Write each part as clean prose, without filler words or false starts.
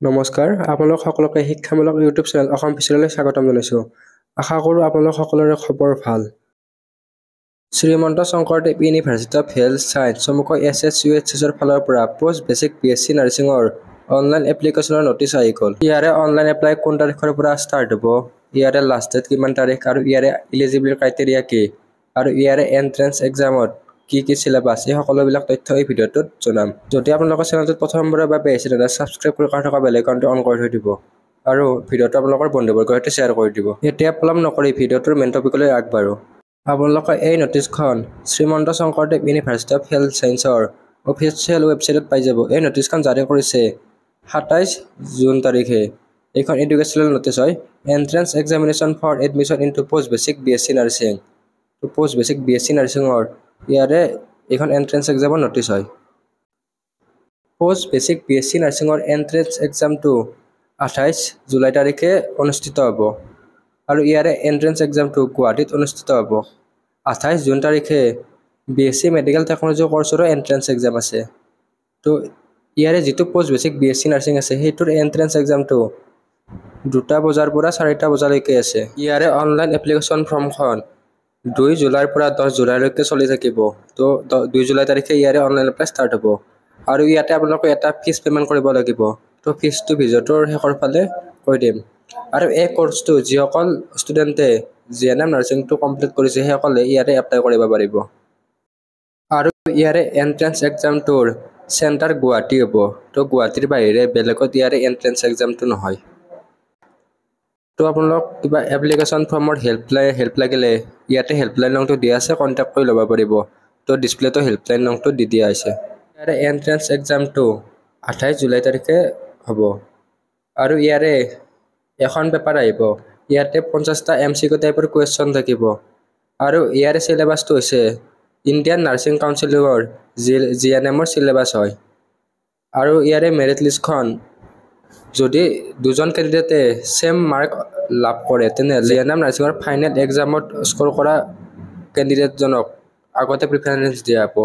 নমস্কাৰ, আপোনালোক সকলোকে শিক্ষামূলক ইউটিউব চেনেল অসম পিছলৈ স্বাগতম জনাইছোঁ। আশা কৰোঁ আপোনালোক সকলোৰে খবৰ ভাল। Srimanta Sankardev university of health science চমুকৈ SSUHSৰ ফালৰ পৰা পোষ্ট বেচিক BSc নাৰ্ছিঙৰ অনলাইন এপ্লিকেশ্যনৰ নটিচ আহি গ'ল। ইয়াৰে অনলাইন এপ্লাই কোন তাৰিখৰ পৰা ষ্টাৰ্ট হ'ব, ইয়াৰে লাষ্ট ডেট কিমান তাৰিখ আৰু ইয়াৰে ইলিজিবল ক্ৰাইটেৰিয়া কি আৰু ইয়াৰে এন্ট্ৰেন্স এক্সামত কি চিলেবাছ এই সকলোবিলাক তথ্য এই ভিডিঅ'টোত জনাম। যদি আপোনালোকৰ চেনেলটোত প্ৰথমবাৰৰ বাবে আহিছে তেন্তে ছাবস্ক্ৰাইব কৰি কাষত থকা বেল আইকনটো অন কৰি থৈ দিব আৰু ভিডিঅ'টো আপোনালোকৰ বন্ধুবৰ্গৰ সৈতে শ্বেয়াৰ কৰি দিব। এতিয়া পলম নকৰি ভিডিঅ'টোৰ মেইন টপিকলৈ আগবাঢ়ো। আপোনালোকে এই নটিচখন Srimanta Sankardev university of health ছায়েন্সৰ অফিচিয়েল ৱেবছাইটত পাই যাব। এই নটিচখন জাৰি কৰিছে 27 জুন তাৰিখে। এইখন এডুকেশ্যনেল নটিচ হয়, entrance examination for admission into post basic BSc নাৰ্ছিং। পোষ্ট বেচিক BSc নাৰ্ছিঙৰ ইয়াৰে এইখন এন্ট্ৰেন্স এক্সামৰ নটিচ হয়। পোষ্ট বেচিক BSc নাৰ্ছিঙৰ এন্ট্ৰেন্স এক্সামটো 28 জুলাই তাৰিখে অনুষ্ঠিত হ'ব আৰু ইয়াৰে এন্ট্ৰেন্স এক্সামটো গুৱাহাটীত অনুষ্ঠিত হ'ব। 28 জুন তাৰিখে BSc মেডিকেল টেকনলজি কৰ্চৰো এন্ট্ৰেন্স এক্সাম আছে। তো ইয়াৰে যিটো পোষ্ট বেচিক BSc নাৰ্ছিং আছে সেইটোৰ এন্ট্ৰেন্স এক্সামটো 2টা বজাৰ পৰা 4টা বজালৈকে আছে। ইয়াৰে অনলাইন এপ্লিকেশ্যন ফৰ্মখন 2 জুলাইৰ পৰা 10 জুলাইলৈকে চলি থাকিব। তো 2 জুলাই তাৰিখে ইয়াৰে অনলাইন এপ্লাই ষ্টাৰ্ট হ'ব আৰু ইয়াতে আপোনালোকে এটা ফিজ পে'মেণ্ট কৰিব লাগিব। তো ফিজটো ভিডিঅ'টোৰ শেষৰ ফালে কৈ দিম। আৰু এই কোৰ্চটো যিসকল ষ্টুডেণ্টে GNM নাৰ্ছিংটো কমপ্লিট কৰিছে সেইসকলে ইয়াতে এপ্লাই কৰিব পাৰিব। আৰু ইয়াৰে এন্ট্ৰেন্স এক্সামটোৰ চেণ্টাৰ গুৱাহাটী হ'ব। তো গুৱাহাটীৰ বাহিৰে বেলেগত ইয়াৰে এন্ট্ৰেন্স এক্সামটো নহয়। তো আপোনালোক কিবা এপ্লিকেশ্যন ফৰ্মৰ হেল্প লাগিলে ইয়াতে হেল্পলাইন নম্বৰটো দিয়া আছে, কণ্টেক্ট কৰি ল'ব পাৰিব। তো ডিছপ্লেটো হেল্পলাইন নম্বৰটো দি দিয়া হৈছে। ইয়াৰে এন্ট্ৰেন্স এক্সামটো 28 জুলাই তাৰিখে হ'ব আৰু ইয়াৰে এখন পেপাৰ আহিব। ইয়াতে 50টা MCQ টাইপৰ কুৱেশ্যন থাকিব আৰু ইয়াৰে চিলেবাছটো হৈছে ইণ্ডিয়ান নাৰ্ছিং কাউন্সিলৰ GNMৰ চিলেবাছ হয়। আৰু ইয়াৰে মেৰিট লিষ্টখন যদি দুজন কেণ্ডিডেটে ছেম মাৰ্ক লাভ কৰে তেনেহ'লে GNM নাৰ্ছিঙৰ ফাইনেল এক্সামত স্ক'ৰ কৰা কেণ্ডিডেটজনক আগতে প্ৰিফাৰেঞ্চ দিয়া হ'ব।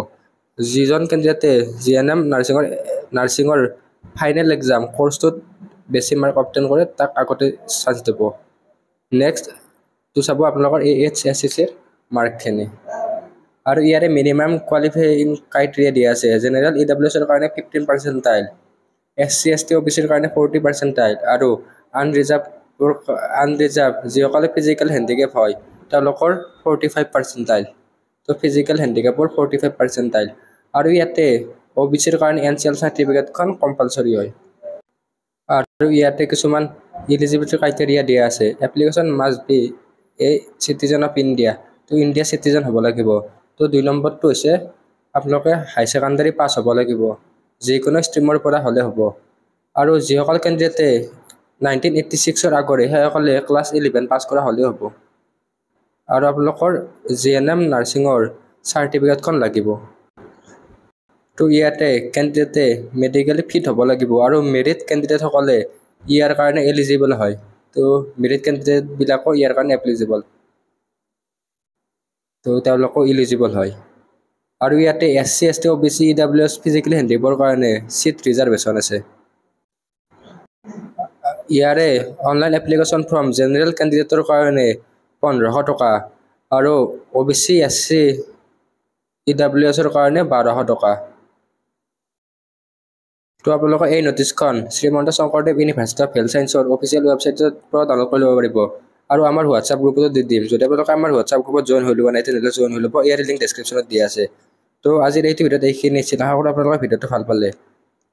যিজন কেণ্ডিডেটে GNM নাৰ্ছিঙৰ ফাইনেল এক্সাম কোৰ্চটোত বেছি মাৰ্ক অবটেইন কৰে তাক আগতে চান্স দিব। নেক্সট তো চাব আপোনালোকৰ AHSCৰ মাৰ্কখিনি। আৰু ইয়াৰে মিনিমাম কোৱালিফাইং ক্ৰাইটেৰিয়া দিয়া আছে। জেনেৰেল EWSৰ কাৰণে 15 পাৰ্চেণ্টাইল, SC ST OBCৰ কাৰণে 40 পাৰ্চেণ্টাইল আৰু আনৰিজাৰ্ভ যিসকলে ফিজিকেল হেণ্ডিকেপ হয় তেওঁলোকৰ 45 পাৰ্চেণ্টাইল। তো ফিজিকেল হেণ্ডিকেপৰ 45 পাৰ্চেণ্টাইল। আৰু ইয়াতে OBCৰ কাৰণে NCL চাৰ্টিফিকেটখন কম্পালচৰি হয়। আৰু ইয়াতে কিছুমান ইলিজিবিলিটি ক্ৰাইটেৰিয়া দিয়া আছে। Application must B a citizen of India. তো ইণ্ডিয়া চিটিজেন হ'ব লাগিব। তো 2 নম্বৰটো হৈছে আপোনালোকে হাই ছেকেণ্ডাৰী পাছ হ'ব লাগিব, যিকোনো ষ্ট্ৰীমৰ পৰা হ'লে হ'ব। আৰু যিসকল কেণ্ডিডেটে 1986ৰ আগৰে সেইসকলে ক্লাছ 11 পাছ কৰা হ'লেও হ'ব। আৰু আপোনালোকৰ GNM নাৰ্ছিঙৰ চাৰ্টিফিকেটখন লাগিব। তো ইয়াতে কেণ্ডিডেটে মেডিকেলি ফিট হ'ব লাগিব আৰু মেৰিট কেণ্ডিডেটসকলে ইয়াৰ কাৰণে এলিজিবল হয়। তো মেৰিট কেণ্ডিডেটবিলাকো ইয়াৰ কাৰণে এপ্লিজিবল, তো তেওঁলোকো ইলিজিবল হয়। আৰু ইয়াতে SC ST OBC EWS physically হেণ্ডিকেপৰ কাৰণে চিট ৰিজাৰ্ভেশ্যন আছে। ইয়াৰে অনলাইন এপ্লিকেশ্যন ফৰ্ম জেনেৰেল কেণ্ডিডেটৰ কাৰণে 1500 টকা আৰু OBC SC EWSৰ কাৰণে 1200 টকা। তো আপোনালোকে এই নটিচখন Srimanta Sankardev university of health ছায়েন্সৰ অফিচিয়েল ৱেবছাইটৰ পৰা ডাউনলোড কৰি ল'ব পাৰিব আৰু আমাৰ হোৱাটছআপ গ্ৰুপতো দি দিম। যদি আপোনালোকে আমাৰ হোৱাটছআপ গ্ৰুপত জইন হৈ লোৱা নাই তেনেহ'লে জইন হৈ ল'ব। ইয়াৰ লিংক ডেছক্ৰিপশ্যনত দিয়া আছে। তো আজিৰ এইটো ভিডিঅ'ত এইখিনি আছিল। আশা কৰোঁ আপোনালোকে ভিডিঅ'টো ভাল পালে।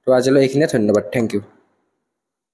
তো আজিলৈ এইখিনিয়ে, ধন্যবাদ, থেংক ইউ।